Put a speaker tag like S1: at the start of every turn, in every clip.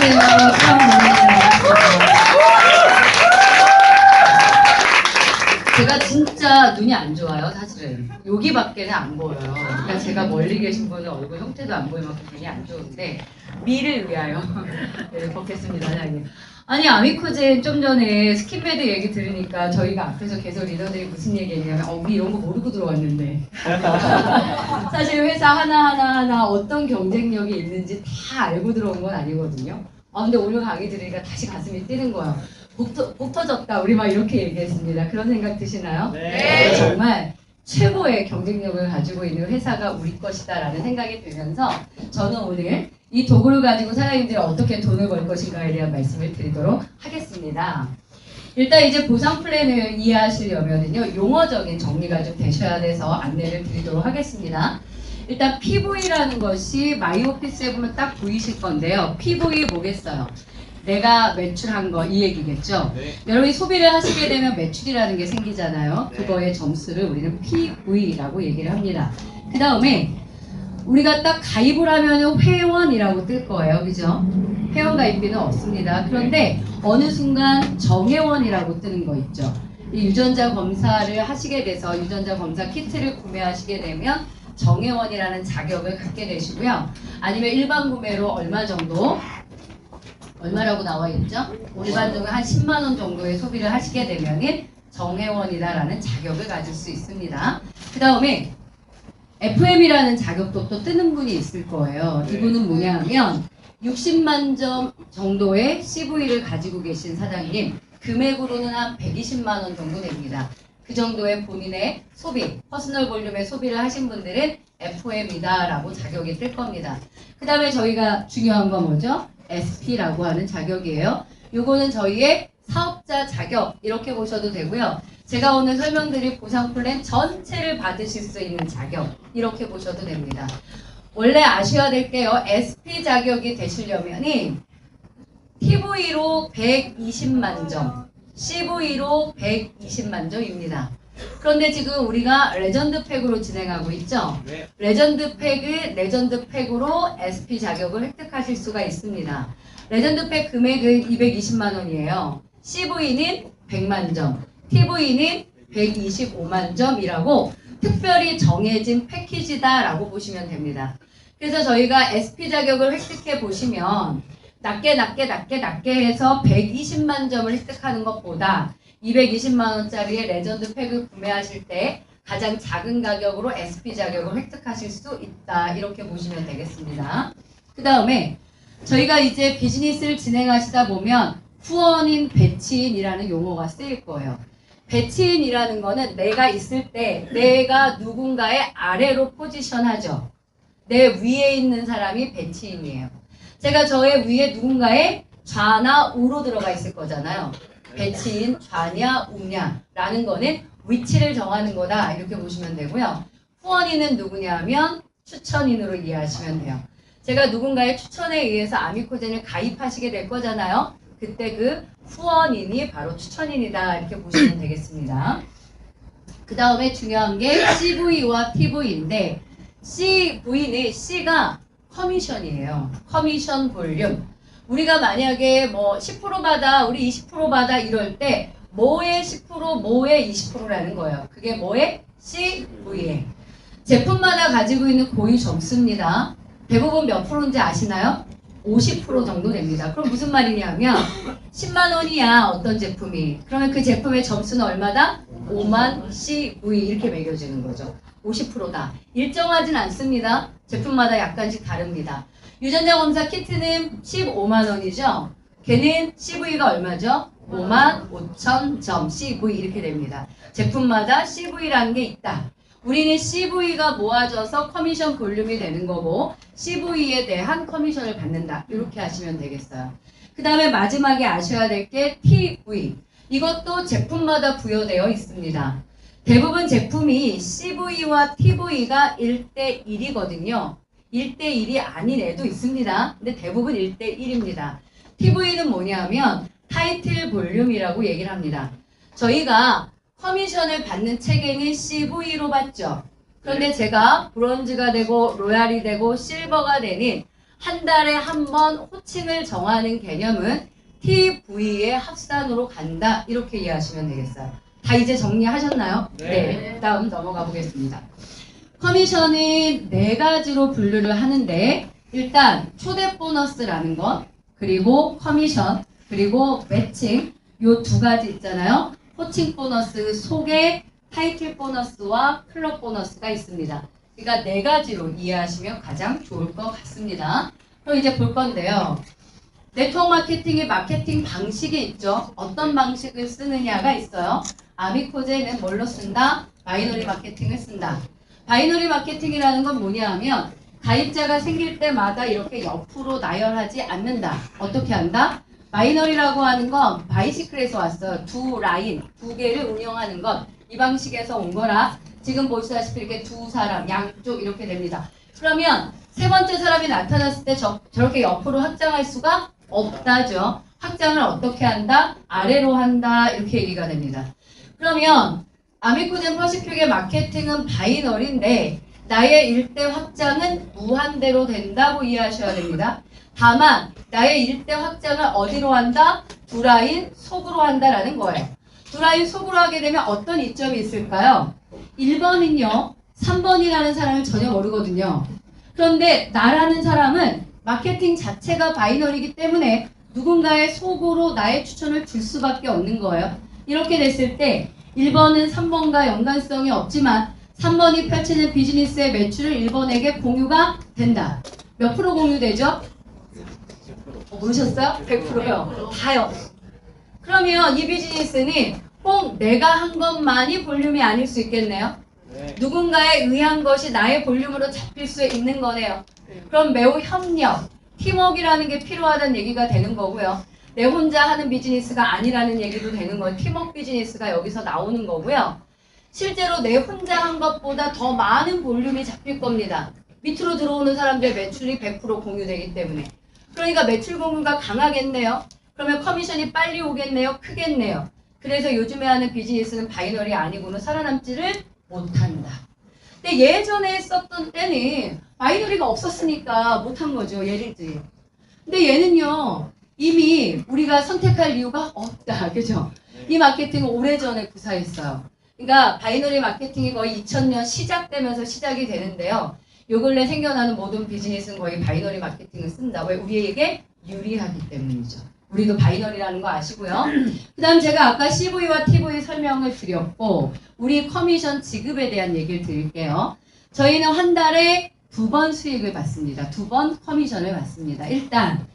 S1: 안녕하세요. 제가 진짜 눈이 안 좋아요, 사실은. 여기밖에는 안 보여요. 그러니까 제가 멀리 계신 분은 얼굴 형태도 안 보이면 괜히 안 좋은데, 미를 위하여 네, 벗겠습니다, 사장님. 아니, 아미코젠 좀 전에 스킨메드 얘기 들으니까 저희가 앞에서 계속 리더들이 무슨 얘기했냐면, 우리 이런 거 모르고 들어왔는데. 사실 회사 하나하나 어떤 경쟁력이 있는지 다 알고 들어온 건 아니거든요. 근데 오늘 강의 들으니까 다시 가슴이 뛰는 거예요. 복 터졌다. 우리 막 이렇게 얘기했습니다. 그런 생각 드시나요?
S2: 네.
S1: 정말 최고의 경쟁력을 가지고 있는 회사가 우리 것이다 라는 생각이 들면서 저는 오늘 이 도구를 가지고 사장님들이 어떻게 돈을 벌 것인가에 대한 말씀을 드리도록 하겠습니다. 일단 이제 보상 플랜을 이해하시려면요, 용어적인 정리가 좀 되셔야 돼서 안내를 드리도록 하겠습니다. 일단 PV라는 것이 마이오피스에 보면 딱 보이실 건데요. PV 뭐겠어요? 내가 매출한 거 이 얘기겠죠?
S2: 네.
S1: 여러분이 소비를 하시게 되면 매출이라는 게 생기잖아요.
S2: 네.
S1: 그거의 점수를 우리는 PV라고 얘기를 합니다. 그 다음에 우리가 딱 가입을 하면 회원이라고 뜰 거예요. 그죠? 회원 가입비는 없습니다. 그런데 어느 순간 정회원이라고 뜨는 거 있죠. 이 유전자 검사를 하시게 돼서 유전자 검사 키트를 구매하시게 되면 정회원이라는 자격을 갖게 되시고요. 아니면 일반 구매로 얼마라고 나와 있죠? 일반적으로 한 10만 원 정도의 소비를 하시게 되면은 정회원이다라는 자격을 가질 수 있습니다. 그 다음에 FM이라는 자격도 또 뜨는 분이 있을 거예요.
S2: 네.
S1: 이분은 뭐냐면 60만 점 정도의 CV를 가지고 계신 사장님, 금액으로는 한 120만 원 정도 됩니다. 그 정도의 본인의 소비, 퍼스널 볼륨의 소비를 하신 분들은 FM이다라고 자격이 뜰 겁니다. 그 다음에 저희가 중요한 건 뭐죠? SP라고 하는 자격이에요. 요거는 저희의 사업자 자격 이렇게 보셔도 되고요. 제가 오늘 설명드릴 보상 플랜 전체를 받으실 수 있는 자격 이렇게 보셔도 됩니다. 원래 아셔야 될 게요. SP 자격이 되시려면이 TV로 120만 점, CV로 120만 점입니다. 그런데 지금 우리가 레전드 팩으로 진행하고 있죠?
S2: 네.
S1: 레전드 팩으로 SP 자격을 획득하실 수가 있습니다. 레전드 팩 금액은 220만 원이에요. CV는 100만 점, TV는 125만 점이라고 특별히 정해진 패키지다라고 보시면 됩니다. 그래서 저희가 SP 자격을 획득해 보시면 낮게 해서 120만 점을 획득하는 것보다 220만 원짜리의 레전드 팩을 구매하실 때 가장 작은 가격으로 SP 자격을 획득하실 수 있다. 이렇게 보시면 되겠습니다. 그 다음에 저희가 이제 비즈니스를 진행하시다 보면 후원인, 배치인이라는 용어가 쓰일 거예요. 배치인이라는 거는 내가 있을 때 내가 누군가의 아래로 포지션하죠. 내 위에 있는 사람이 배치인이에요. 제가 저의 위에 누군가의 좌나 우로 들어가 있을 거잖아요. 배치인, 좌냐, 우냐라는 거는 위치를 정하는 거다. 이렇게 보시면 되고요. 후원인은 누구냐 하면 추천인으로 이해하시면 돼요. 제가 누군가의 추천에 의해서 아미코젠을 가입하시게 될 거잖아요. 그때 그 후원인이 바로 추천인이다. 이렇게 보시면 되겠습니다. 그 다음에 중요한 게 CV와 TV인데 CV는 C가 커미션이에요. 커미션 볼륨. 우리가 만약에 뭐 10% 받아, 우리 20% 받아 이럴 때 뭐의 10%, 뭐의 20%라는 거예요. 그게 뭐의? CV에. 제품마다 가지고 있는 고유 점수입니다. 대부분 몇 프로인지 아시나요? 50% 정도 됩니다. 그럼 무슨 말이냐면 10만 원이야 어떤 제품이. 그러면 그 제품의 점수는 얼마다? 5만 CV 이렇게 매겨지는 거죠. 50%다. 일정하진 않습니다. 제품마다 약간씩 다릅니다. 유전자 검사 키트는 15만 원이죠. 걔는 CV가 얼마죠? 5만 5천 점 CV 이렇게 됩니다. 제품마다 CV라는 게 있다. 우리는 CV가 모아져서 커미션 볼륨이 되는 거고 CV에 대한 커미션을 받는다. 이렇게 하시면 되겠어요. 그 다음에 마지막에 아셔야 될 게 TV. 이것도 제품마다 부여되어 있습니다. 대부분 제품이 CV와 TV가 1대1이거든요. 1대1이 아닌 애도 있습니다. 근데 대부분 1대1입니다. TV는 뭐냐면 타이틀 볼륨이라고 얘기를 합니다. 저희가 커미션을 받는 체계는 CV로 받죠. 그런데 제가 브론즈가 되고 로얄이 되고 실버가 되는 한 달에 한 번 호칭을 정하는 개념은 TV의 합산으로 간다. 이렇게 이해하시면 되겠어요. 다 이제 정리하셨나요? 네. 다음 넘어가 보겠습니다. 커미션은 네 가지로 분류를 하는데 일단 초대 보너스라는 것, 그리고 커미션, 그리고 매칭 요 두 가지 있잖아요. 호칭 보너스 속에 타이틀 보너스와 클럽 보너스가 있습니다. 그러니까 네 가지로 이해하시면 가장 좋을 것 같습니다. 그럼 이제 볼 건데요. 네트워크 마케팅의 마케팅 방식이 있죠. 어떤 방식을 쓰느냐가 있어요. 아미코제는 뭘로 쓴다? 바이너리 마케팅을 쓴다. 바이너리 마케팅이라는 건 뭐냐 하면 가입자가 생길 때마다 이렇게 옆으로 나열하지 않는다. 어떻게 한다? 바이너리라고 하는 건 바이시클에서 왔어요. 두 라인, 두 개를 운영하는 것. 이 방식에서 온 거라 지금 보시다시피 이렇게 두 사람, 양쪽 이렇게 됩니다. 그러면 세 번째 사람이 나타났을 때 저렇게 옆으로 확장할 수가 없다죠. 확장을 어떻게 한다? 아래로 한다. 이렇게 얘기가 됩니다. 그러면 아미코젠 퍼시픽의 마케팅은 바이너리인데 나의 일대 확장은 무한대로 된다고 이해하셔야 됩니다. 다만 나의 일대 확장을 어디로 한다? 두 라인 속으로 한다라는 거예요. 두 라인 속으로 하게 되면 어떤 이점이 있을까요? 1번은요. 3번이라는 사람을 전혀 모르거든요. 그런데 나라는 사람은 마케팅 자체가 바이너리이기 때문에 누군가의 속으로 나의 추천을 줄 수밖에 없는 거예요. 이렇게 됐을 때 1번은 3번과 연관성이 없지만 3번이 펼치는 비즈니스의 매출을 1번에게 공유가 된다. 몇 프로 공유되죠? 모르셨어요? 100%요. 다요. 그러면 이 비즈니스는 꼭 내가 한 것만이 볼륨이 아닐 수 있겠네요. 누군가에 의한 것이 나의 볼륨으로 잡힐 수 있는 거네요. 그럼 매우 협력, 팀워크라는 게 필요하다는 얘기가 되는 거고요. 내 혼자 하는 비즈니스가 아니라는 얘기도 되는 거예요. 팀워크 비즈니스가 여기서 나오는 거고요. 실제로 내 혼자 한 것보다 더 많은 볼륨이 잡힐 겁니다. 밑으로 들어오는 사람들의 매출이 100% 공유되기 때문에. 그러니까 매출 공유가 강하겠네요. 그러면 커미션이 빨리 오겠네요. 크겠네요. 그래서 요즘에 하는 비즈니스는 바이너리 아니고는 살아남지를 못한다. 근데 예전에 썼던 때는 바이너리가 없었으니까 못한 거죠. 예를 들어. 근데 얘는요. 이미 우리가 선택할 이유가 없다. 그죠? 이 마케팅은 오래전에 구사했어요. 그러니까 바이너리 마케팅이 거의 2000년 시작되면서 시작이 되는데요. 요 근래 생겨나는 모든 비즈니스는 거의 바이너리 마케팅을 쓴다. 왜? 우리에게 유리하기 때문이죠. 우리도 바이너리라는 거 아시고요. 그 다음 제가 아까 CV와 TV 설명을 드렸고 우리 커미션 지급에 대한 얘기를 드릴게요. 저희는 한 달에 2번 수익을 받습니다. 2번 커미션을 받습니다. 일단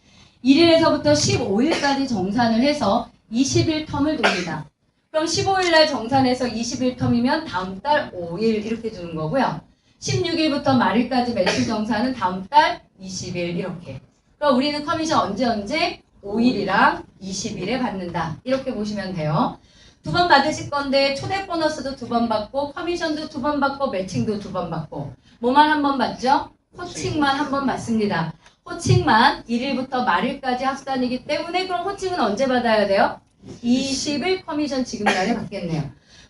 S1: 1일에서부터 15일까지 정산을 해서 20일 텀을 돕니다. 그럼 15일 날 정산해서 20일 텀이면 다음 달 5일 이렇게 주는 거고요. 16일부터 말일까지 매출 정산은 다음 달 20일 이렇게. 그럼 우리는 커미션 언제 5일이랑 20일에 받는다. 이렇게 보시면 돼요. 2번 받으실 건데 초대 보너스도 2번 받고 커미션도 2번 받고 매칭도 2번 받고 뭐만 한 번 받죠? 호칭만 한 번 받습니다. 호칭만 1일부터 말일까지 합산이기 때문에 그럼 호칭은 언제 받아야 돼요? 20일 커미션 지급날에 받겠네요.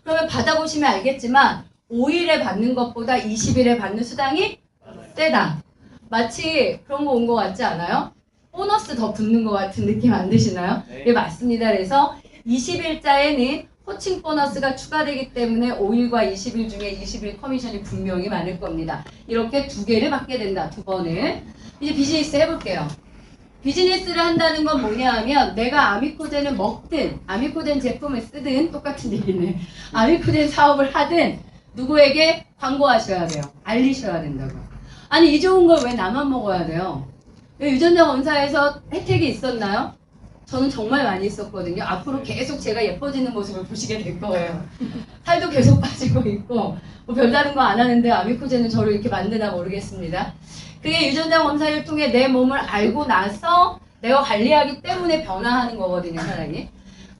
S1: 그러면 받아보시면 알겠지만 5일에 받는 것보다 20일에 받는 수당이 세다. 마치 그런 거 온 것 같지 않아요? 보너스 더 붙는 것 같은 느낌 안 드시나요? 네, 맞습니다. 그래서 20일자에는 호칭 보너스가 추가되기 때문에 5일과 20일 중에 20일 커미션이 분명히 많을 겁니다. 이렇게 두 개를 받게 된다. 2번을. 이제 비즈니스 해볼게요. 비즈니스를 한다는 건 뭐냐 하면 내가 아미코젠을 먹든 아미코젠 제품을 쓰든 똑같은 얘기네. 아미코젠 사업을 하든 누구에게 광고하셔야 돼요. 알리셔야 된다고. 아니 이 좋은 걸 왜 나만 먹어야 돼요? 유전자 검사에서 혜택이 있었나요? 저는 정말 많이 있었거든요. 앞으로 계속 제가 예뻐지는 모습을 보시게 될 거예요. 살도 계속 빠지고 있고 뭐 별다른 거 안 하는데 아미코젠은 저를 이렇게 만드나 모르겠습니다. 그게 유전자 검사를 통해 내 몸을 알고 나서 내가 관리하기 때문에 변화하는 거거든요, 사람이.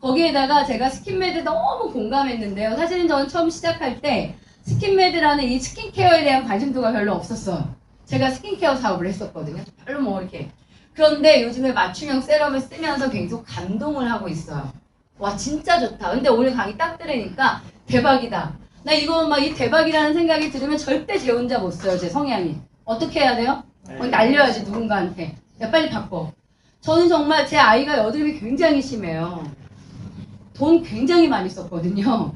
S1: 거기에다가 제가 스킨메드 너무 공감했는데요. 사실은 저는 처음 시작할 때 스킨메드라는 이 스킨케어에 대한 관심도가 별로 없었어요. 제가 스킨케어 사업을 했었거든요. 별로 뭐 이렇게. 그런데 요즘에 맞춤형 세럼을 쓰면서 계속 감동을 하고 있어요. 와 진짜 좋다. 근데 오늘 강의 딱 들으니까 대박이다. 나 이거 막 이 대박이라는 생각이 들으면 절대 제 혼자 못 써요. 제 성향이. 어떻게 해야 돼요? 날려야지 누군가한테. 야 빨리 바꿔. 저는 정말 제 아이가 여드름이 굉장히 심해요. 돈 굉장히 많이 썼거든요.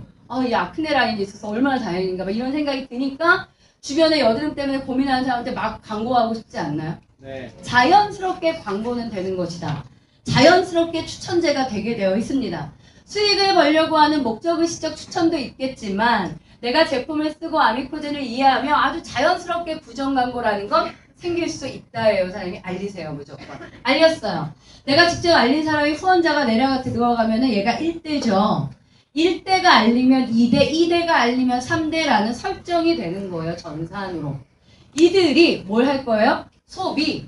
S1: 이 아크네 라인이 있어서 얼마나 다행인가 막 이런 생각이 드니까 주변에 여드름 때문에 고민하는 사람한테 막 광고하고 싶지 않나요? 네. 자연스럽게 광고는 되는 것이다. 자연스럽게 추천제가 되게 되어 있습니다. 수익을 벌려고 하는 목적의식적 추천도 있겠지만 내가 제품을 쓰고 아미코젠을 이해하며 아주 자연스럽게 부정 광고라는 건 생길 수 있다예요. 사장님이 알리세요. 무조건. 알렸어요. 내가 직접 알린 사람이 후원자가 내려가 들어가면은 얘가 1대죠. 1대가 알리면 2대, 2대가 알리면 3대라는 설정이 되는 거예요. 전산으로. 이들이 뭘 할 거예요? 소비.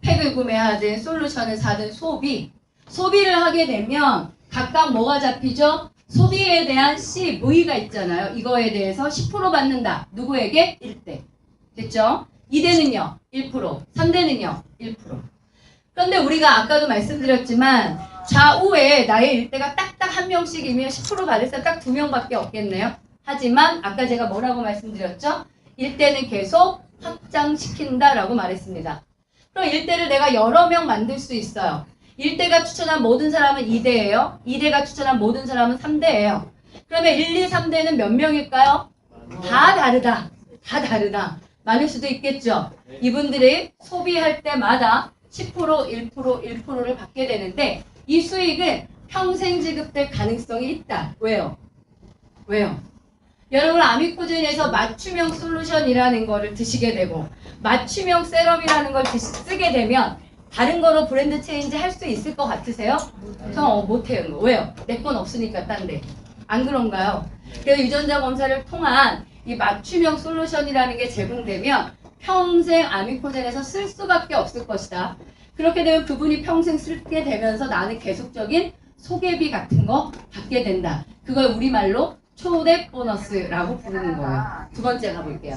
S1: 팩을 구매하든 솔루션을 사든 소비를 하게 되면 각각 뭐가 잡히죠? 소비에 대한 CV가 있잖아요. 이거에 대해서 10% 받는다. 누구에게? 1대. 됐죠? 2대는요? 1%. 3대는요? 1%. 그런데 우리가 아까도 말씀드렸지만 좌우에 나의 일대가 딱딱 한 명씩이면 10% 받을 사람 딱 2명밖에 없겠네요. 하지만 아까 제가 뭐라고 말씀드렸죠? 일대는 계속 확장시킨다라고 말했습니다. 그럼 일대를 내가 여러 명 만들 수 있어요. 1대가 추천한 모든 사람은 2대예요. 2대가 추천한 모든 사람은 3대예요. 그러면 1, 2, 3대는 몇 명일까요? 다 다르다. 다 다르다. 많을 수도 있겠죠. 이분들이 소비할 때마다 10%, 1%, 1%를 받게 되는데 이 수익은 평생 지급될 가능성이 있다. 왜요? 여러분 아미코젠에서 맞춤형 솔루션이라는 거를 드시게 되고 맞춤형 세럼이라는 걸 쓰게 되면 다른 거로 브랜드 체인지 할 수 있을 것 같으세요? 저 못해요. 왜요? 내 건 없으니까 딴데. 안 그런가요? 그래서 유전자 검사를 통한 이 맞춤형 솔루션이라는 게 제공되면 평생 아미코젠에서 쓸 수밖에 없을 것이다. 그렇게 되면 그분이 평생 쓰게 되면서 나는 계속적인 소개비 같은 거 받게 된다. 그걸 우리말로 초대 보너스라고 부르는 거예요. 두 번째 가볼게요.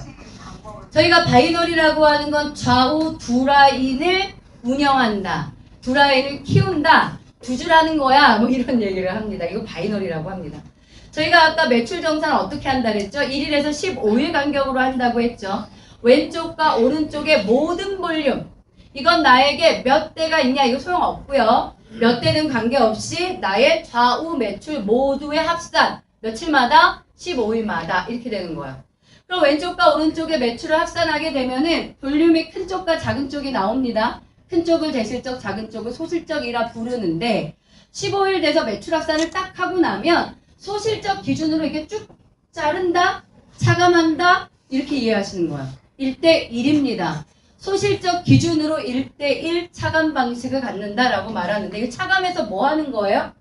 S1: 저희가 바이널이라고 하는 건 좌우 두 라인을 운영한다. 두 라인을 키운다. 두 줄 하는 거야. 뭐 이런 얘기를 합니다. 이거 바이널이라고 합니다. 저희가 아까 매출 정산을 어떻게 한다 그랬죠? 1일에서 15일 간격으로 한다고 했죠. 왼쪽과 오른쪽의 모든 볼륨. 이건 나에게 몇 대가 있냐 이거 소용없고요. 몇 대는 관계없이 나의 좌우 매출 모두의 합산. 며칠마다? 15일마다 이렇게 되는 거예요. 그럼 왼쪽과 오른쪽의 매출을 합산하게 되면은 볼륨이 큰 쪽과 작은 쪽이 나옵니다. 큰 쪽을 대실적, 작은 쪽을 소실적이라 부르는데 15일 돼서 매출 합산을 딱 하고 나면 소실적 기준으로 이렇게 쭉 자른다, 차감한다 이렇게 이해하시는 거예요. 1대1입니다. 소실적 기준으로 1대1 차감 방식을 갖는다라고 말하는데 이거 차감해서 뭐 하는 거예요?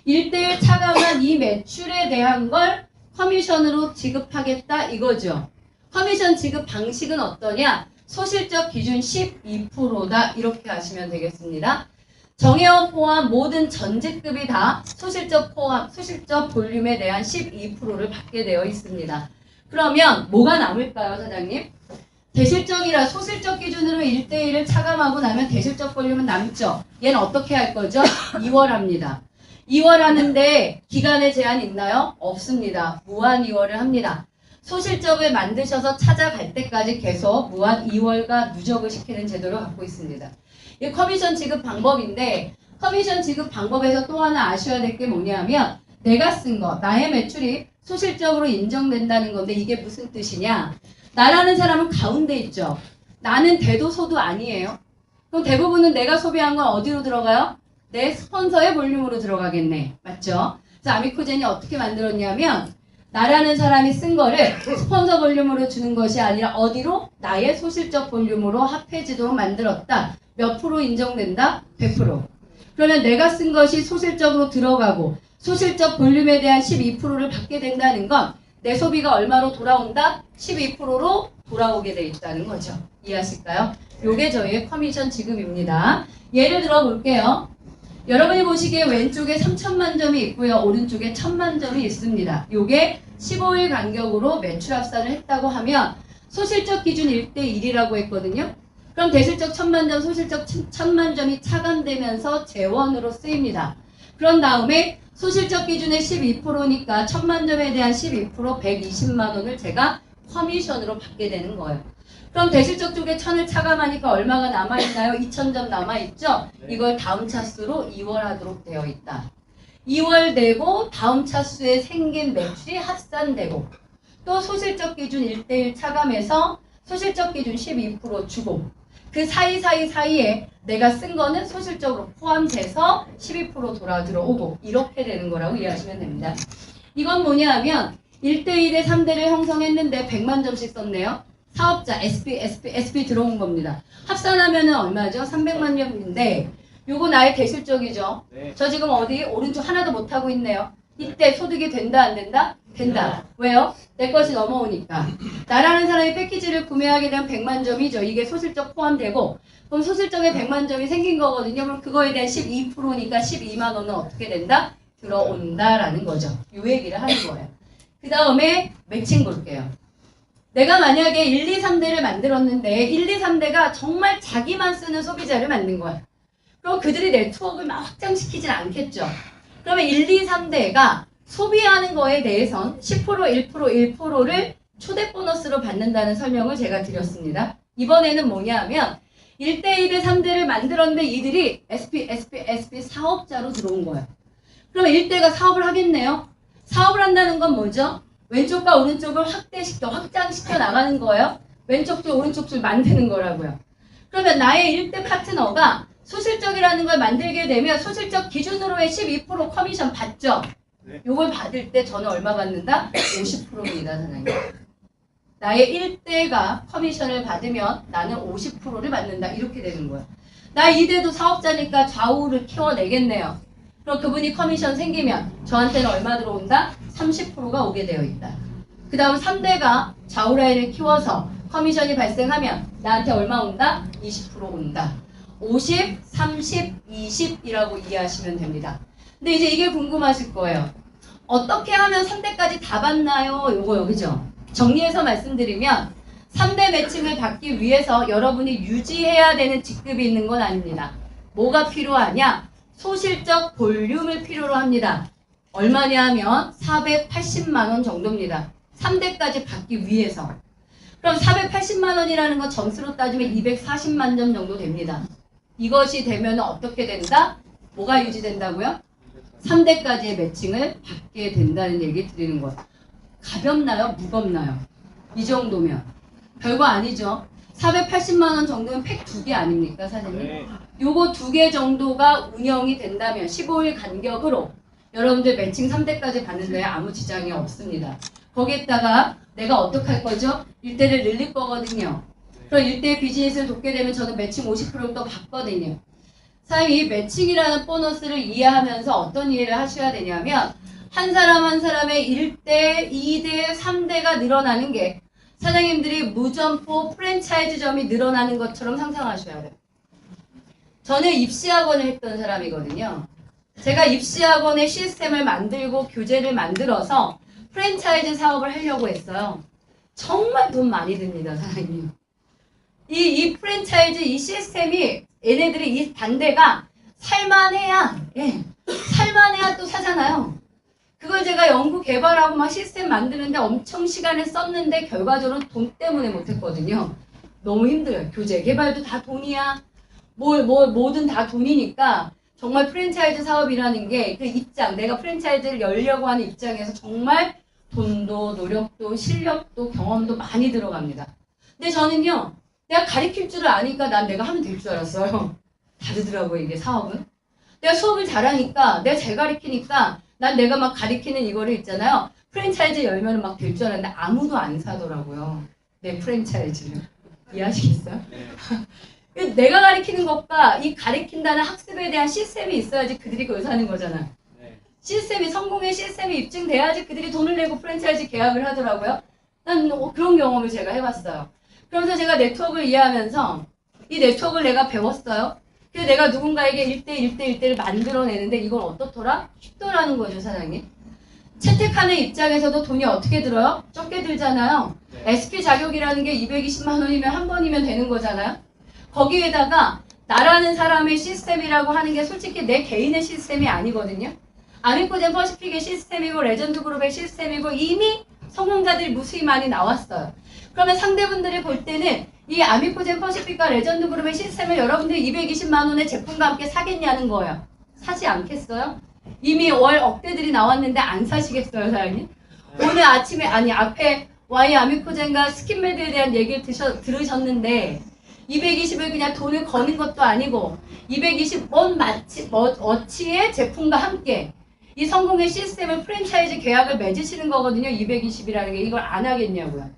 S1: 1대1 차감한 이 매출에 대한 걸 커미션으로 지급하겠다 이거죠. 커미션 지급 방식은 어떠냐? 소실적 기준 12%다 이렇게 하시면 되겠습니다. 정회원 포함 모든 전직급이 다 소실적 포함, 소실적 볼륨에 대한 12%를 받게 되어 있습니다. 그러면 뭐가 남을까요, 사장님? 대실적이라 소실적 기준으로 1대1을 차감하고 나면 대실적 볼륨은 남죠. 얘는 어떻게 할 거죠? 2월 합니다. 2월 하는데 기간에 제한 있나요? 없습니다. 무한 2월을 합니다. 소실적을 만드셔서 찾아갈 때까지 계속 무한 2월과 누적을 시키는 제도를 갖고 있습니다. 이 커미션 지급 방법인데 커미션 지급 방법에서 또 하나 아셔야 될 게 뭐냐면 내가 쓴 거, 나의 매출이 소실적으로 인정된다는 건데 이게 무슨 뜻이냐? 나라는 사람은 가운데 있죠. 나는 대도 소도 아니에요. 그럼 대부분은 내가 소비한 건 어디로 들어가요? 내 스폰서의 볼륨으로 들어가겠네. 맞죠? 그래서 아미코젠이 어떻게 만들었냐면 나라는 사람이 쓴 거를 스폰서 볼륨으로 주는 것이 아니라 어디로? 나의 소실적 볼륨으로 합해지도록 만들었다. 몇 프로 인정된다? 100%. 그러면 내가 쓴 것이 소실적으로 들어가고 소실적 볼륨에 대한 12%를 받게 된다는 건 내 소비가 얼마로 돌아온다? 12%로 돌아오게 돼 있다는 거죠. 이해하실까요? 요게 저희의 커미션 지급입니다. 예를 들어 볼게요. 여러분이 보시기에 왼쪽에 3천만 점이 있고요. 오른쪽에 1,000만 점이 있습니다. 요게 15일 간격으로 매출 합산을 했다고 하면 소실적 기준 1대1이라고 했거든요. 그럼 대실적 1,000만 점, 소실적 1,000만 점이 차감되면서 재원으로 쓰입니다. 그런 다음에 소실적 기준의 12%니까 1,000만 점에 대한 12% 120만 원을 제가 커미션으로 받게 되는 거예요. 그럼 대실적 쪽에 1000을 차감하니까 얼마가 남아있나요? 2000점 남아있죠? 이걸 다음 차수로 이월하도록 되어 있다. 이월되고 다음 차수에 생긴 매출이 합산되고 또 소실적 기준 1대1 차감해서 소실적 기준 12% 주고 그 사이에 내가 쓴 거는 소실적으로 포함돼서 12% 돌아 들어오고 이렇게 되는 거라고 이해하시면 됩니다. 이건 뭐냐 하면 1대2대 3대를 형성했는데 100만 점씩 썼네요. 사업자 SP 들어온 겁니다. 합산하면은 얼마죠? 300만 점인데 요거 나의 대실적이죠. 저 지금 어디 오른쪽 하나도 못하고 있네요. 이때 소득이 된다 안 된다? 된다. 왜요? 내 것이 넘어오니까. 나라는 사람이 패키지를 구매하게 되면 100만 점이죠. 이게 소실적 포함되고 그럼 소실적에 100만 점이 생긴 거거든요. 그럼 그거에 대한 12%니까 12만 원은 어떻게 된다? 들어온다라는 거죠. 요 얘기를 하는 거예요. 그 다음에 매칭 볼게요. 내가 만약에 1, 2, 3대를 만들었는데 1, 2, 3대가 정말 자기만 쓰는 소비자를 만든 거야. 그럼 그들이 네트워크를 막 확장시키진 않겠죠. 그러면 1, 2, 3대가 소비하는 거에 대해선 10%, 1%를 초대 보너스로 받는다는 설명을 제가 드렸습니다. 이번에는 뭐냐 하면 1대, 2대, 3대를 만들었는데 이들이 SP 사업자로 들어온 거예요. 그러면 1대가 사업을 하겠네요. 사업을 한다는 건 뭐죠? 왼쪽과 오른쪽을 확장시켜 나가는 거예요. 왼쪽 줄, 오른쪽 줄 만드는 거라고요. 그러면 나의 1대 파트너가 소실적이라는 걸 만들게 되면 소실적 기준으로의 12% 커미션 받죠? 요걸 받을 때 저는 얼마 받는다? 50%입니다, 사장님. 나의 1대가 커미션을 받으면 나는 50%를 받는다. 이렇게 되는 거예요. 나 2대도 사업자니까 좌우를 키워내겠네요. 그럼 그분이 커미션 생기면 저한테는 얼마 들어온다? 30%가 오게 되어 있다. 그 다음 3대가 좌우 라인을 키워서 커미션이 발생하면 나한테 얼마 온다? 20% 온다. 50, 30, 20이라고 이해하시면 됩니다. 근데 이제 이게 궁금하실 거예요. 어떻게 하면 3대까지 다 받나요? 요거 여기죠. 정리해서 말씀드리면 3대 매칭을 받기 위해서 여러분이 유지해야 되는 직급이 있는 건 아닙니다. 뭐가 필요하냐? 소실적 볼륨을 필요로 합니다. 얼마냐 하면 480만 원 정도입니다. 3대까지 받기 위해서. 그럼 480만 원이라는 건 점수로 따지면 240만 점 정도 됩니다. 이것이 되면 어떻게 된다? 뭐가 유지된다고요? 3대까지의 매칭을 받게 된다는 얘기 드리는 거예요. 가볍나요? 무겁나요? 이 정도면. 별거 아니죠. 480만 원 정도면 팩 2개 아닙니까, 사장님? 요거 2개 정도가 운영이 된다면 15일 간격으로 여러분들 매칭 3대까지 받는 데에 아무 지장이 없습니다. 거기에다가 내가 어떻게 할 거죠? 1대를 늘릴 거거든요. 그럼 1대 비즈니스를 돕게 되면 저는 매칭 50%를 또 받거든요. 사장님, 이 매칭이라는 보너스를 이해하면서 어떤 이해를 하셔야 되냐면 한 사람 한 사람의 1대, 2대, 3대가 늘어나는 게 사장님들이 무점포 프랜차이즈점이 늘어나는 것처럼 상상하셔야 돼요. 저는 입시학원을 했던 사람이거든요. 제가 입시학원의 시스템을 만들고 교재를 만들어서 프랜차이즈 사업을 하려고 했어요. 정말 돈 많이 듭니다, 사장님. 이 프랜차이즈 이 시스템이 얘네들이 이 단대가 살만해야 살만해야 또 사잖아요. 그걸 제가 연구 개발하고 막 시스템 만드는데 엄청 시간을 썼는데 결과적으로 돈 때문에 못했거든요. 너무 힘들어요. 교재 개발도 다 돈이야. 뭐든 다 돈이니까 정말 프랜차이즈 사업이라는 게 그 입장, 내가 프랜차이즈를 열려고 하는 입장에서 정말 돈도 노력도 실력도 경험도 많이 들어갑니다. 근데 저는요. 내가 가르칠 줄을 아니까 난 내가 하면 될 줄 알았어요. 다르더라고요, 이게 사업은. 내가 수업을 잘하니까, 내가 잘 가르치니까, 난 내가 막 가르치는 이거를 있잖아요. 프랜차이즈 열면 막 될 줄 알았는데 아무도 안 사더라고요. 내 프랜차이즈를. 이해하시겠어요? 내가 가르치는 것과 이 가르친다는 학습에 대한 시스템이 있어야지 그들이 그걸 사는 거잖아요. 시스템이, 성공의 시스템이 입증돼야지 그들이 돈을 내고 프랜차이즈 계약을 하더라고요. 난 그런 경험을 제가 해봤어요. 그러면서 제가 네트워크를 이해하면서 이 네트워크를 내가 배웠어요. 그래서 내가 누군가에게 1대1를 만들어내는데 이건 어떻더라? 쉽더라는 거죠, 사장님. 채택하는 입장에서도 돈이 어떻게 들어요? 적게 들잖아요. SP 자격이라는 게 220만 원이면 한 번이면 되는 거잖아요. 거기에다가 나라는 사람의 시스템이라고 하는 게 솔직히 내 개인의 시스템이 아니거든요. 아미코젠 퍼시픽의 시스템이고 레전드 그룹의 시스템이고 이미 성공자들이 무수히 많이 나왔어요. 그러면 상대분들이 볼 때는 이 아미코젠 퍼시픽과 레전드 그룹의 시스템을 여러분들이 220만 원의 제품과 함께 사겠냐는 거예요. 사지 않겠어요? 이미 월 억대들이 나왔는데 안 사시겠어요, 사장님? 오늘 아침에, 아니, 앞에 Y 아미코젠과 스킨메드에 대한 얘기를 들으셨는데 220을 그냥 돈을 거는 것도 아니고 220원 어치의 제품과 함께 이 성공의 시스템을 프랜차이즈 계약을 맺으시는 거거든요. 220이라는 게. 이걸 안 하겠냐고요.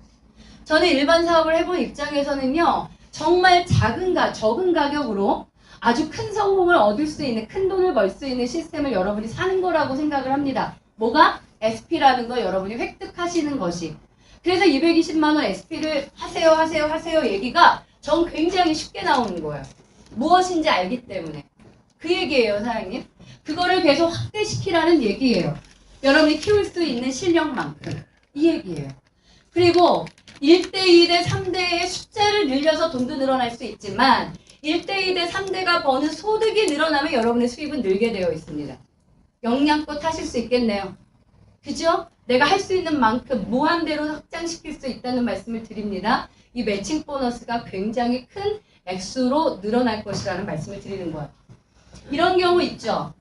S1: 저는 일반 사업을 해본 입장에서는요. 정말 적은 가격으로 아주 큰 성공을 얻을 수 있는, 큰 돈을 벌 수 있는 시스템을 여러분이 사는 거라고 생각을 합니다. 뭐가? SP라는 거 여러분이 획득하시는 것이. 그래서 220만 원 SP를 하세요 얘기가 전 굉장히 쉽게 나오는 거예요. 무엇인지 알기 때문에. 그 얘기예요, 사장님. 그거를 계속 확대시키라는 얘기예요. 여러분이 키울 수 있는 실력만큼. 이 얘기예요. 그리고 1대2 대 3대의 숫자를 늘려서 돈도 늘어날 수 있지만 1대2 대 3대가 버는 소득이 늘어나면 여러분의 수입은 늘게 되어 있습니다. 역량껏 하실 수 있겠네요. 그죠? 내가 할 수 있는 만큼 무한대로 확장시킬 수 있다는 말씀을 드립니다. 이 매칭 보너스가 굉장히 큰 액수로 늘어날 것이라는 말씀을 드리는 거예요. 이런 경우 있죠.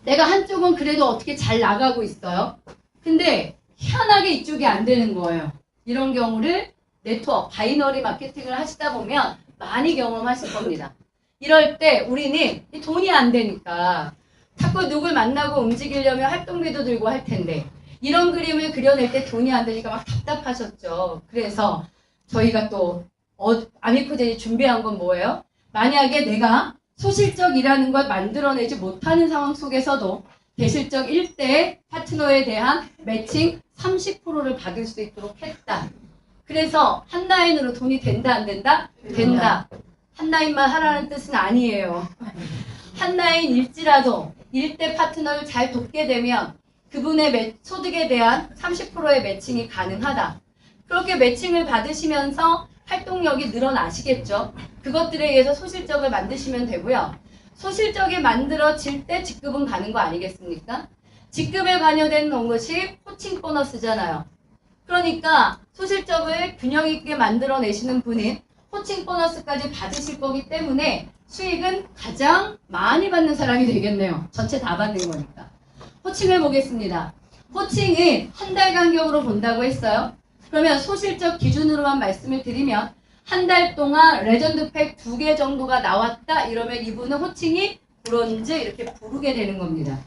S1: 내가 한쪽은 그래도 어떻게 잘 나가고 있어요. 근데 희한하게 이쪽이 안 되는 거예요. 이런 경우를 네트워크, 바이너리 마케팅을 하시다 보면 많이 경험하실 겁니다. 이럴 때 우리는 돈이 안 되니까 자꾸 누굴 만나고 움직이려면 활동비도 들고 할 텐데 이런 그림을 그려낼 때 돈이 안 되니까 막 답답하셨죠. 그래서 저희가 또 아미코젠이 준비한 건 뭐예요? 만약에 내가 소실적이라는 걸 만들어내지 못하는 상황 속에서도 대실적 1대 파트너에 대한 매칭 30%를 받을 수 있도록 했다. 그래서 한 라인으로 돈이 된다 안 된다? 된다. 한 라인만 하라는 뜻은 아니에요. 한 라인일지라도 1대 파트너를 잘 돕게 되면 그분의 소득에 대한 30%의 매칭이 가능하다. 그렇게 매칭을 받으시면서 활동력이 늘어나시겠죠. 그것들에 의해서 소실적을 만드시면 되고요. 소실적이 만들어질 때 직급은 가는 거 아니겠습니까? 직급에 관여된 것이 코칭 보너스잖아요. 그러니까 소실적을 균형 있게 만들어내시는 분은 코칭 보너스까지 받으실 거기 때문에 수익은 가장 많이 받는 사람이 되겠네요. 전체 다 받는 거니까. 호칭을 보겠습니다. 호칭은 한 달 간격으로 본다고 했어요. 그러면 소실적 기준으로만 말씀을 드리면 한 달 동안 레전드 팩 2개 정도가 나왔다 이러면 이분은 호칭이 브론즈 이렇게 부르게 되는 겁니다.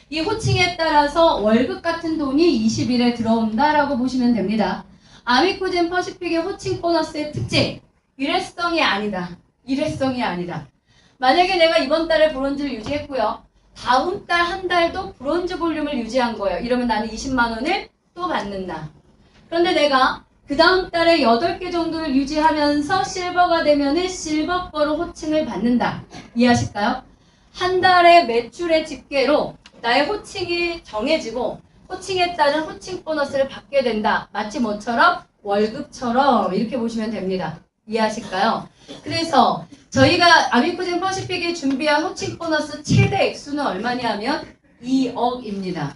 S1: 이 호칭에 따라서 월급 같은 돈이 20일에 들어온다라고 보시면 됩니다. 아미코젠 퍼시픽의 호칭 보너스의 특징, 일회성이 아니다. 일회성이 아니다. 만약에 내가 이번 달에 브론즈를 유지했고요. 다음 달 한 달도 브론즈 볼륨을 유지한 거예요. 이러면 나는 20만 원을 또 받는다. 그런데 내가 그 다음 달에 8개 정도를 유지하면서 실버가 되면은 실버 거로 호칭을 받는다. 이해하실까요? 한 달의 매출의 집계로 나의 호칭이 정해지고 호칭에 따른 호칭 보너스를 받게 된다. 마치 뭐처럼? 월급처럼 이렇게 보시면 됩니다. 이해하실까요? 그래서 저희가 아미코젠 퍼시픽이 준비한 호칭 보너스 최대 액수는 얼마냐면 2억입니다.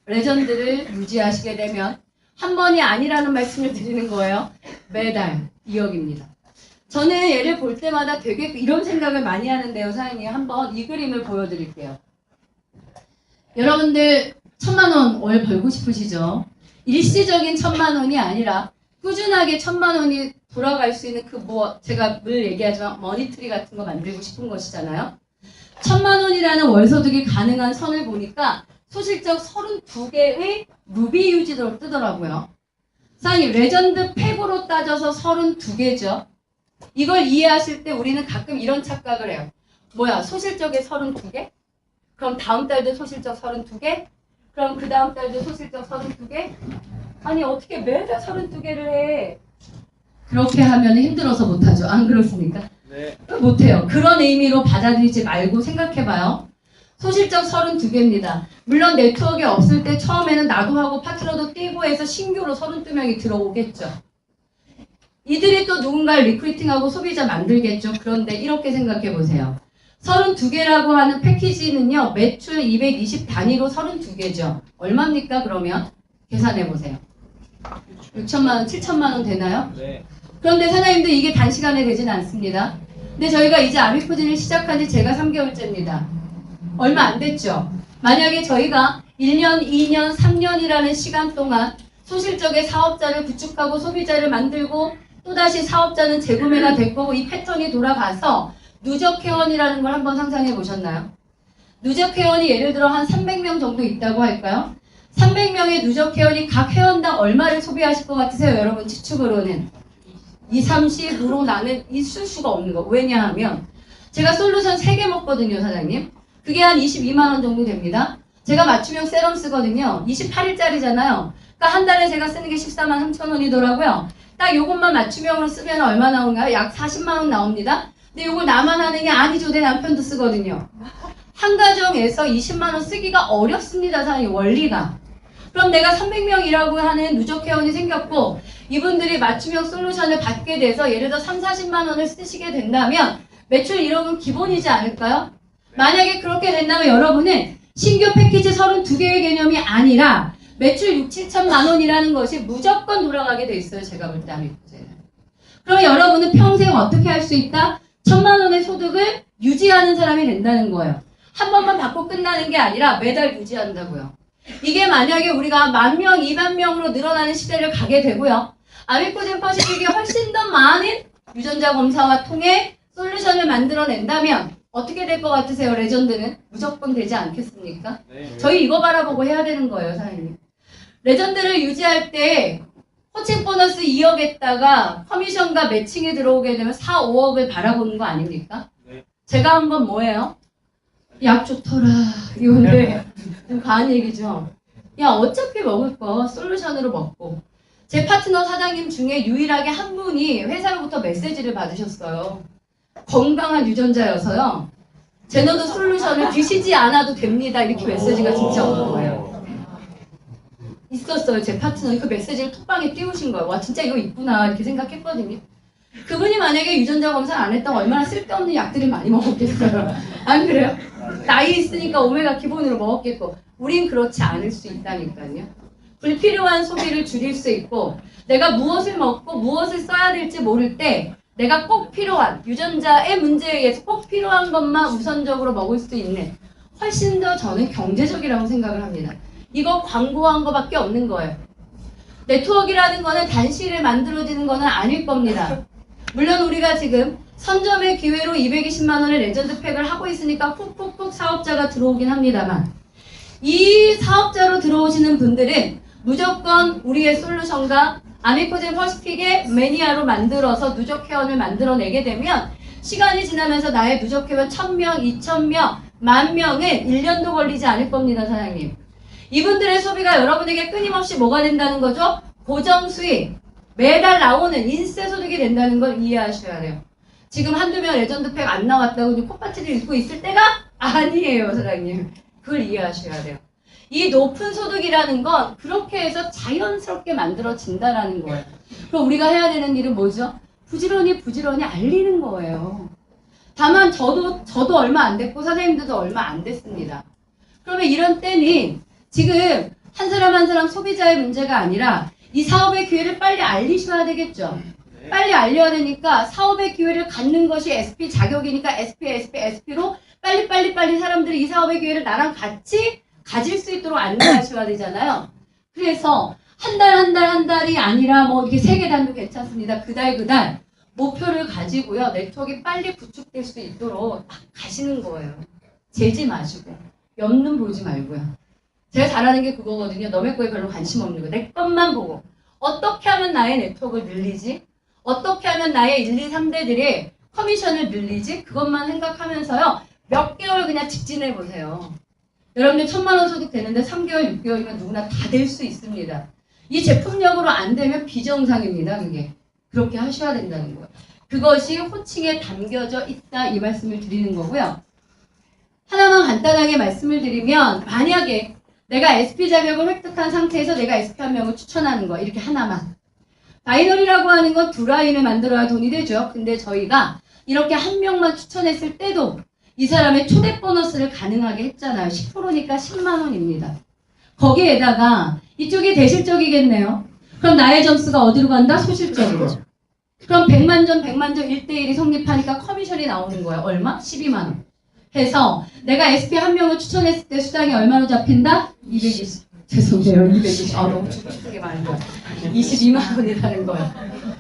S1: 레전드를 유지하시게 되면 한 번이 아니라는 말씀을 드리는 거예요. 매달 2억입니다. 저는 얘를 볼 때마다 되게 이런 생각을 많이 하는데요. 사장님 한번 이 그림을 보여드릴게요. 여러분들 1000만 원 월 벌고 싶으시죠? 일시적인 1000만 원이 아니라 꾸준하게 1000만 원이 돌아갈 수 있는 그 제가 늘 얘기하지만 머니트리 같은 거 만들고 싶은 것이잖아요. 1000만 원이라는 월소득이 가능한 선을 보니까 소실적 32개의 루비 유지도를 뜨더라고요. 사장님 레전드 팩으로 따져서 32개죠. 이걸 이해하실 때 우리는 가끔 이런 착각을 해요. 뭐야 소실적에 32개? 그럼 다음 달도 소실적 32개? 그럼 그 다음 달도 소실적 32개? 아니 어떻게 매달 32개를 해? 그렇게 하면 힘들어서 못하죠. 안 그렇습니까? 네. 못해요. 그런 의미로 받아들이지 말고 생각해봐요. 소실적 32개입니다. 물론 네트워크에 없을 때 처음에는 나도 하고 파트너도 뛰고 해서 신규로 32명이 들어오겠죠. 이들이 또 누군가를 리크루팅하고 소비자 만들겠죠. 그런데 이렇게 생각해보세요. 32개라고 하는 패키지는요. 매출 220 단위로 32개죠. 얼마입니까 그러면? 계산해보세요. 6천만 원, 7천만 원 되나요?
S2: 네.
S1: 그런데 사장님들 이게 단시간에 되진 않습니다. 근데 저희가 이제 아미코진을 시작한 지 제가 3개월째입니다. 얼마 안 됐죠? 만약에 저희가 1년, 2년, 3년이라는 시간 동안 소실적의 사업자를 구축하고 소비자를 만들고 또다시 사업자는 재구매가 될 거고 이 패턴이 돌아가서 누적 회원이라는 걸 한번 상상해 보셨나요? 누적 회원이 예를 들어 한 300명 정도 있다고 할까요? 300명의 누적 회원이 각 회원당 얼마를 소비하실 것 같으세요? 여러분 추측으로는 2, 30으로 나는 있을 수가 없는 거. 왜냐하면 제가 솔루션 3개 먹거든요, 사장님. 그게 한 22만 원 정도 됩니다. 제가 맞춤형 세럼 쓰거든요. 28일짜리잖아요. 그러니까 한 달에 제가 쓰는 게 14만 3천 원이더라고요. 딱 요것만 맞춤형으로 쓰면 얼마 나오는가요? 약 40만 원 나옵니다. 근데 요걸 나만 하는 게 아니죠. 내 남편도 쓰거든요. 한 가정에서 20만 원 쓰기가 어렵습니다, 사장님. 원리가. 그럼 내가 300명이라고 하는 누적 회원이 생겼고 이분들이 맞춤형 솔루션을 받게 돼서 예를 들어 3, 40만 원을 쓰시게 된다면 매출 1억은 기본이지 않을까요? 만약에 그렇게 된다면 여러분은 신규 패키지 32개의 개념이 아니라 매출 6, 7천만 원이라는 것이 무조건 돌아가게 돼 있어요. 제가 볼 때 아미코제는. 그러면 여러분은 평생 어떻게 할 수 있다? 1,000만 원의 소득을 유지하는 사람이 된다는 거예요. 한 번만 받고 끝나는 게 아니라 매달 유지한다고요. 이게 만약에 우리가 10,000명, 20,000명으로 늘어나는 시대를 가게 되고요. 아미코젠 퍼시픽이 훨씬 더 많은 유전자 검사와 통해 솔루션을 만들어낸다면 어떻게 될 것 같으세요? 레전드는 무조건 되지 않겠습니까?
S2: 네.
S1: 저희 이거 바라보고 해야 되는 거예요, 사장님. 레전드를 유지할 때 호칭 보너스 2억에다가 커미션과 매칭이 들어오게 되면 4, 5억을 바라보는 거 아닙니까?
S2: 네.
S1: 제가 한 건 뭐예요? 약 좋더라. 이건데 좀 과한 얘기죠. 야 어차피 먹을 거 솔루션으로 먹고 제 파트너 사장님 중에 유일하게 한 분이 회사로부터 메시지를 받으셨어요. 건강한 유전자여서요. 제너드 솔루션을 드시지 않아도 됩니다. 이렇게 메시지가 진짜 오는 거예요. 있었어요. 제 파트너이 그 메시지를 톡방에 띄우신 거예요. 와 진짜 이거 있구나 이렇게 생각했거든요. 그분이 만약에 유전자 검사를 안 했다고 얼마나 쓸데없는 약들을 많이 먹었겠어요. 안 그래요? 나이 있으니까 오메가 기본으로 먹었겠고 우린 그렇지 않을 수 있다니까요. 불필요한 소비를 줄일 수 있고 내가 무엇을 먹고 무엇을 써야 될지 모를 때 내가 꼭 필요한 유전자의 문제에 의해서 꼭 필요한 것만 우선적으로 먹을 수 있는 훨씬 더 저는 경제적이라고 생각을 합니다. 이거 광고한 거밖에 없는 거예요. 네트워크라는 거는 단시일에 만들어지는 거는 아닐 겁니다. 물론 우리가 지금 선점의 기회로 220만 원의 레전드 팩을 하고 있으니까 푹푹푹 사업자가 들어오긴 합니다만 이 사업자로 들어오시는 분들은 무조건 우리의 솔루션과 아미코젠 퍼시픽의 매니아로 만들어서 누적 회원을 만들어내게 되면 시간이 지나면서 나의 누적 회원 1,000명, 2,000명, 10,000명은 1년도 걸리지 않을 겁니다, 사장님. 이분들의 소비가 여러분에게 끊임없이 뭐가 된다는 거죠? 고정 수익, 매달 나오는 인세 소득이 된다는 걸 이해하셔야 돼요. 지금 한두 명 레전드 팩 안 나왔다고 콧바치를 입고 있을 때가 아니에요, 사장님. 그걸 이해하셔야 돼요. 이 높은 소득이라는 건 그렇게 해서 자연스럽게 만들어진다라는 거예요. 그럼 우리가 해야 되는 일은 뭐죠? 부지런히 알리는 거예요. 다만 저도 얼마 안 됐고 사장님들도 얼마 안 됐습니다. 그러면 이런 때는 지금 한 사람 한 사람 소비자의 문제가 아니라 이 사업의 기회를 빨리 알리셔야 되겠죠. 빨리 알려야 되니까 사업의 기회를 갖는 것이 SP 자격이니까 SP로 빨리 사람들이 이 사업의 기회를 나랑 같이 가질 수 있도록 안내하셔야 되잖아요. 그래서 한 달이 아니라 뭐 이렇게 3계단도 괜찮습니다. 그 달 목표를 가지고요. 네트워크가 빨리 구축될 수 있도록 막 가시는 거예요. 재지 마시고 옆 눈 보지 말고요. 제가 잘하는 게 그거거든요. 남의 거에 별로 관심 없는 거. 내 것만 보고 어떻게 하면 나의 네트워크를 늘리지? 어떻게 하면 나의 1, 2, 3대들의 커미션을 늘리지? 그것만 생각하면서요. 몇 개월 그냥 직진해 보세요. 여러분들 1,000만 원 소득 되는데 3개월, 6개월이면 누구나 다 될 수 있습니다. 이 제품력으로 안 되면 비정상입니다. 그게. 그렇게 하셔야 된다는 거예요. 그것이 호칭에 담겨져 있다 이 말씀을 드리는 거고요. 하나만 간단하게 말씀을 드리면 만약에 내가 SP 자격을 획득한 상태에서 내가 SP 한 명을 추천하는 거 이렇게 하나만. 바이너리라고 하는 건 두 라인을 만들어야 돈이 되죠. 근데 저희가 이렇게 한 명만 추천했을 때도 이 사람의 초대 보너스를 가능하게 했잖아요. 10%니까 10만 원입니다. 거기에다가 이쪽이 대실적이겠네요. 그럼 나의 점수가 어디로 간다? 소실적으로. 그럼 100만 점, 100만 점 1대1이 성립하니까 커미션이 나오는 거야. 얼마? 12만 원. 해서 내가 SP 한 명을 추천했을 때 수당이 얼마로 잡힌다? 220. 죄송해요. 220. 너무 축축하게 말한 거야. 22만 원이라는 거야.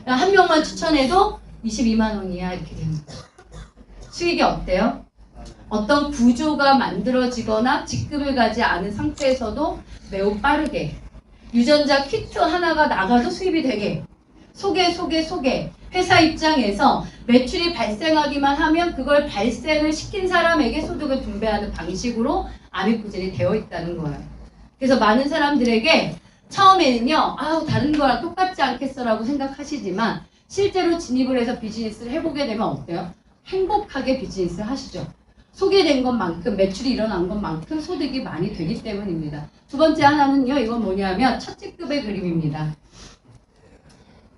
S1: 한 명만 추천해도 22만 원이야. 이렇게 되는 거야. 수익이 어때요? 어떤 구조가 만들어지거나 직급을 가지 않은 상태에서도 매우 빠르게 유전자 퀴트 하나가 나가도 수입이 되게 소개 회사 입장에서 매출이 발생하기만 하면 그걸 발생을 시킨 사람에게 소득을 분배하는 방식으로 아미쿠진이 되어 있다는 거예요. 그래서 많은 사람들에게 처음에는요, 다른 거랑 똑같지 않겠어라고 생각하시지만 실제로 진입을 해서 비즈니스를 해보게 되면 어때요? 행복하게 비즈니스를 하시죠. 소개된 것만큼 매출이 일어난 것만큼 소득이 많이 되기 때문입니다. 두 번째 하나는요, 이건 뭐냐면 첫 직급의 그림입니다.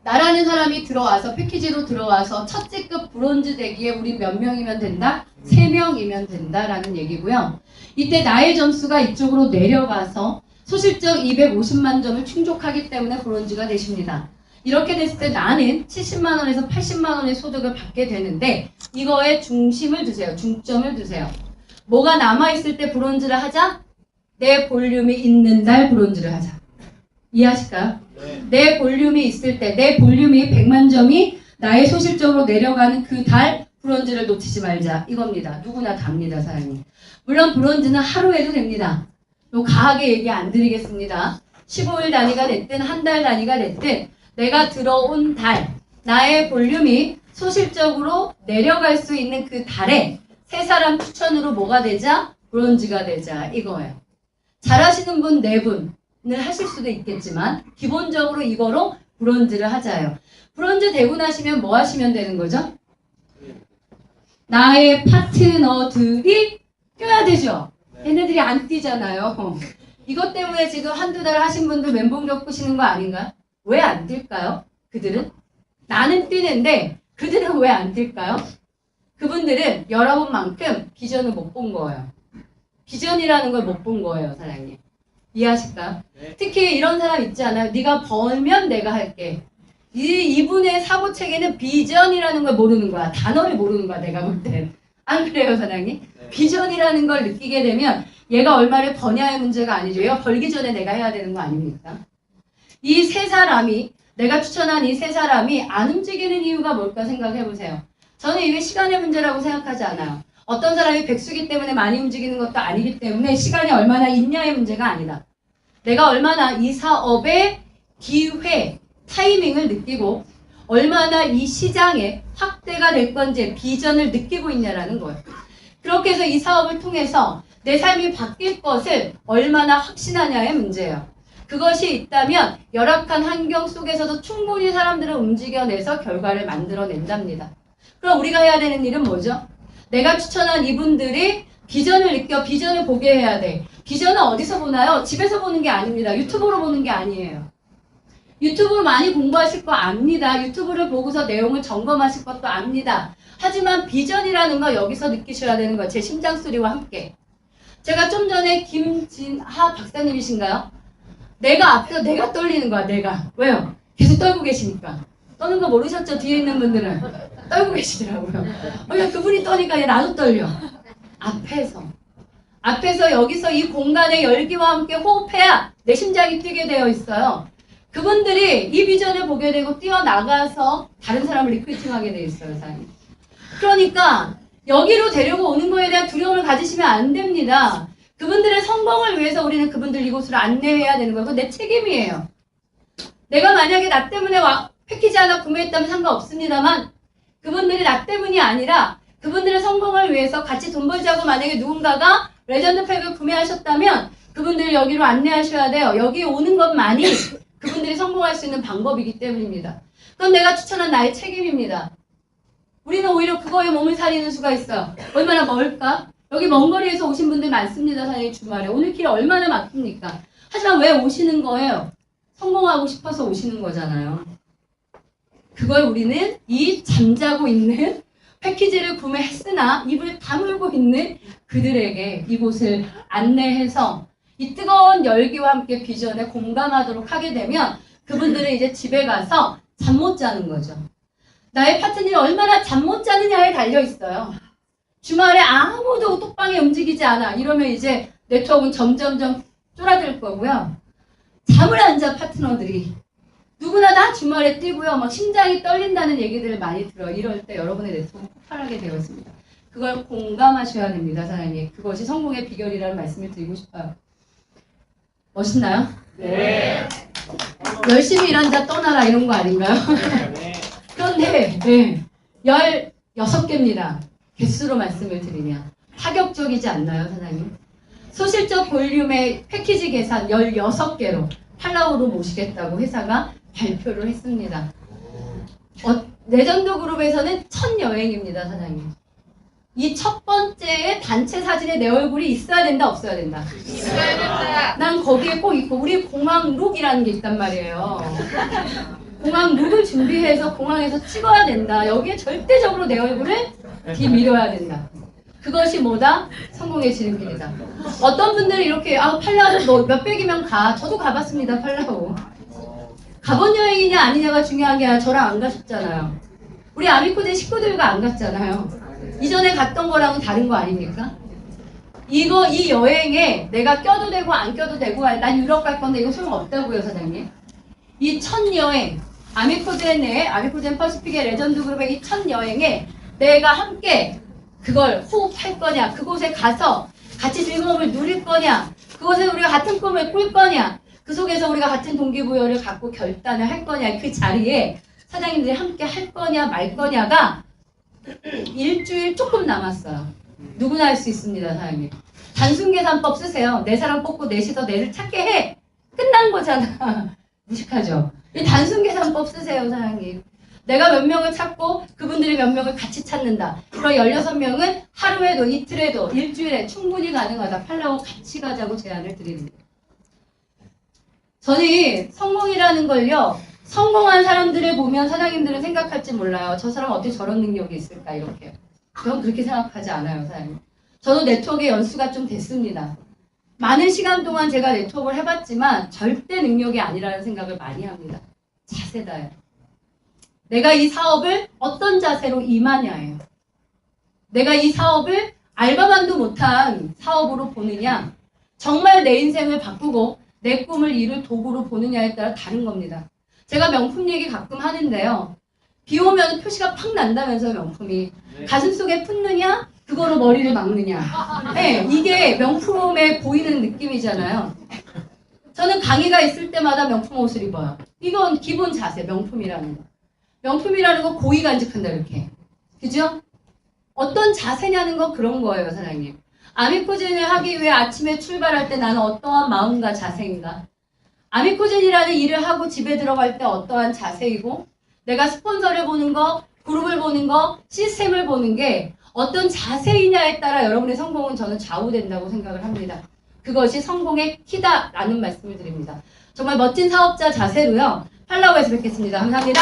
S1: 나라는 사람이 들어와서 패키지로 들어와서 첫 직급 브론즈 되기에 우리 몇 명이면 된다? 3명이면 된다라는 얘기고요. 이때 나의 점수가 이쪽으로 내려가서 소실적 250만 점을 충족하기 때문에 브론즈가 되십니다. 이렇게 됐을 때 나는 70만 원에서 80만 원의 소득을 받게 되는데 이거에 중심을 두세요. 중점을 두세요. 뭐가 남아있을 때 브론즈를 하자? 내 볼륨이 있는 날 브론즈를 하자. 이해하실까요? 네. 내 볼륨이 있을 때, 내 볼륨이 100만 점이 나의 소실적으로 내려가는 그 달 브론즈를 놓치지 말자. 이겁니다. 누구나 답니다, 사장님. 물론 브론즈는 하루에도 됩니다. 과하게 얘기 안 드리겠습니다. 15일 단위가 됐든 한 달 단위가 됐든 내가 들어온 달, 나의 볼륨이 소실적으로 내려갈 수 있는 그 달에 세 사람 추천으로 뭐가 되자? 브론즈가 되자. 이거예요. 잘하시는 분 4분을 하실 수도 있겠지만 기본적으로 이거로 브론즈를 하자요. 브론즈 되고 나시면 뭐 하시면 되는 거죠? 나의 파트너들이 뛰어야 되죠. 얘네들이 안 뛰잖아요. 이것 때문에 지금 한두 달 하신 분들 멘붕 겪으시는 거 아닌가? 왜 안 뛸까요? 그들은? 나는 뛰는데 그들은 왜 안 뛸까요? 그분들은 여러분만큼 비전을 못 본 거예요. 비전이라는 걸 못 본 거예요, 사장님. 이해하실까요? 네. 특히 이런 사람 있지 않아요? 네가 벌면 내가 할게. 이분의 사고체계는 비전이라는 걸 모르는 거야. 단어를 모르는 거야, 내가 볼 땐. 안 그래요, 사장님? 네. 비전이라는 걸 느끼게 되면 얘가 얼마를 버냐의 문제가 아니죠. 얘가 벌기 전에 내가 해야 되는 거 아닙니까? 이 세 사람이, 내가 추천한 이 세 사람이 안 움직이는 이유가 뭘까 생각해보세요. 저는 이게 시간의 문제라고 생각하지 않아요. 어떤 사람이 백수기 때문에 많이 움직이는 것도 아니기 때문에 시간이 얼마나 있냐의 문제가 아니다. 내가 얼마나 이 사업의 기회, 타이밍을 느끼고 얼마나 이 시장에 확대가 될 건지 비전을 느끼고 있냐라는 거예요. 그렇게 해서 이 사업을 통해서 내 삶이 바뀔 것을 얼마나 확신하냐의 문제예요. 그것이 있다면 열악한 환경 속에서도 충분히 사람들을 움직여내서 결과를 만들어낸답니다. 그럼 우리가 해야 되는 일은 뭐죠? 내가 추천한 이분들이 비전을 느껴 비전을 보게 해야 돼. 비전은 어디서 보나요? 집에서 보는 게 아닙니다. 유튜브로 보는 게 아니에요. 유튜브로 많이 공부하실 거 압니다. 유튜브를 보고서 내용을 점검하실 것도 압니다. 하지만 비전이라는 거 여기서 느끼셔야 되는 거예요. 제 심장 소리와 함께. 제가 좀 전에 김진하 박사님이신가요? 앞에서 내가 떨리는 거야, 내가. 왜요? 계속 떨고 계시니까. 떠는 거 모르셨죠? 뒤에 있는 분들은. 떨고 계시더라고요. 그분이 떠니까 나도 떨려. 앞에서 여기서 이 공간의 열기와 함께 호흡해야 내 심장이 뛰게 되어 있어요. 그분들이 이 비전을 보게 되고 뛰어나가서 다른 사람을 리크루팅하게 되어 있어요, 사장님. 그러니까 여기로 데리고 오는 거에 대한 두려움을 가지시면 안 됩니다. 그분들의 성공을 위해서 우리는 그분들 이곳으로 안내해야 되는 거고 내 책임이에요. 내가 만약에 나 때문에 패키지 하나 구매했다면 상관없습니다만 그분들이 나 때문이 아니라 그분들의 성공을 위해서 같이 돈 벌자고 만약에 누군가가 레전드 팩을 구매하셨다면 그분들을 여기로 안내하셔야 돼요. 여기 오는 것만이 그분들이 성공할 수 있는 방법이기 때문입니다. 그건 내가 추천한 나의 책임입니다. 우리는 오히려 그거에 몸을 사리는 수가 있어요. 얼마나 멀까? 여기 먼 거리에서 오신 분들 많습니다. 사장님 주말에. 오늘 길 얼마나 막힙니까? 하지만 왜 오시는 거예요? 성공하고 싶어서 오시는 거잖아요. 그걸 우리는 이 잠자고 있는 패키지를 구매했으나 입을 다물고 있는 그들에게 이곳을 안내해서 이 뜨거운 열기와 함께 비전에 공감하도록 하게 되면 그분들은 이제 집에 가서 잠 못 자는 거죠. 나의 파트너이 얼마나 잠 못 자느냐에 달려 있어요. 주말에 아무도 톡방에 움직이지 않아. 이러면 이제 네트워크는 점점점 쫄아들 거고요. 잠을 안 자 파트너들이. 누구나 다 주말에 뛰고요. 막 심장이 떨린다는 얘기들을 많이 들어요. 이럴 때 여러분의 네트워크 폭발하게 되어 있습니다. 그걸 공감하셔야 됩니다, 사장님. 그것이 성공의 비결이라는 말씀을 드리고 싶어요. 멋있나요?
S2: 네.
S1: 열심히 일한 자 떠나라 이런 거 아닌가요? 그런데 네, 16개입니다. 개수로 말씀을 드리면 파격적이지 않나요, 사장님? 소실적 볼륨의 패키지 계산 16개로 팔라우로 모시겠다고 회사가 발표를 했습니다. 레전드 그룹에서는 첫 여행입니다, 사장님. 이 첫 번째의 단체 사진에 내 얼굴이 있어야 된다, 없어야 된다?
S2: 있어야 된다.
S1: 난 거기에 꼭 있고, 우리 공항 룩이라는 게 있단 말이에요. 공항 룩을 준비해서 공항에서 찍어야 된다. 여기에 절대적으로 내 얼굴을 뒤밀어야 된다. 그것이 뭐다? 성공의 지름길이다. 어떤 분들이 이렇게 팔라우 너 몇백이면 가. 저도 가봤습니다, 팔라우. 가본 여행이냐 아니냐가 중요한 게 아니라 저랑 안 가셨잖아요. 우리 아미코제 식구들과 안 갔잖아요. 이전에 갔던 거랑은 다른 거 아닙니까? 이 여행에 내가 껴도 되고 안 껴도 되고 난 유럽 갈 건데 이거 소용없다고요, 사장님. 이 첫 여행, 아미코젠 퍼시픽의 레전드 그룹의 이 첫 여행에 내가 함께 그걸 호흡할 거냐, 그곳에 가서 같이 즐거움을 누릴 거냐, 그곳에 우리가 같은 꿈을 꿀 거냐, 그 속에서 우리가 같은 동기부여를 갖고 결단을 할 거냐, 그 자리에 사장님들이 함께 할 거냐 말 거냐가 일주일 조금 남았어요. 누구나 할 수 있습니다, 사장님. 단순계산법 쓰세요. 네 사람 뽑고 넷이서 내를 찾게 해. 끝난 거잖아. 무식하죠? 이 단순계산법 쓰세요, 사장님. 내가 몇 명을 찾고 그분들이 몇 명을 같이 찾는다. 그럼 16명은 하루에도 이틀에도 일주일에 충분히 가능하다. 팔라고 같이 가자고 제안을 드립니다. 저는 성공이라는 걸요. 성공한 사람들을 보면 사장님들은 생각할지 몰라요. 저 사람 어떻게 저런 능력이 있을까 이렇게. 저는 그렇게 생각하지 않아요, 사장님. 저도 네트워크의 연수가 좀 됐습니다. 많은 시간 동안 제가 네트워크를 해봤지만 절대 능력이 아니라는 생각을 많이 합니다. 자세다요. 내가 이 사업을 어떤 자세로 임하냐예요. 내가 이 사업을 알바만도 못한 사업으로 보느냐, 정말 내 인생을 바꾸고 내 꿈을 이룰 도구로 보느냐에 따라 다른 겁니다. 제가 명품 얘기 가끔 하는데요. 비 오면 표시가 팍 난다면서요, 명품이. 가슴 속에 품느냐, 그거로 머리를 막느냐. 네, 이게 명품에 보이는 느낌이잖아요. 저는 강의가 있을 때마다 명품 옷을 입어요. 이건 기본 자세, 명품이라는 거. 명품이라는 거 고의 간직한다, 이렇게. 그죠? 어떤 자세냐는 건 그런 거예요, 사장님. 아미코젠을 하기 위해 아침에 출발할 때 나는 어떠한 마음과 자세인가? 아미코젠이라는 일을 하고 집에 들어갈 때 어떠한 자세이고, 내가 스폰서를 보는 거, 그룹을 보는 거, 시스템을 보는 게 어떤 자세이냐에 따라 여러분의 성공은 저는 좌우된다고 생각을 합니다. 그것이 성공의 키다라는 말씀을 드립니다. 정말 멋진 사업자 자세로요. 팔라우에서 뵙겠습니다. 감사합니다.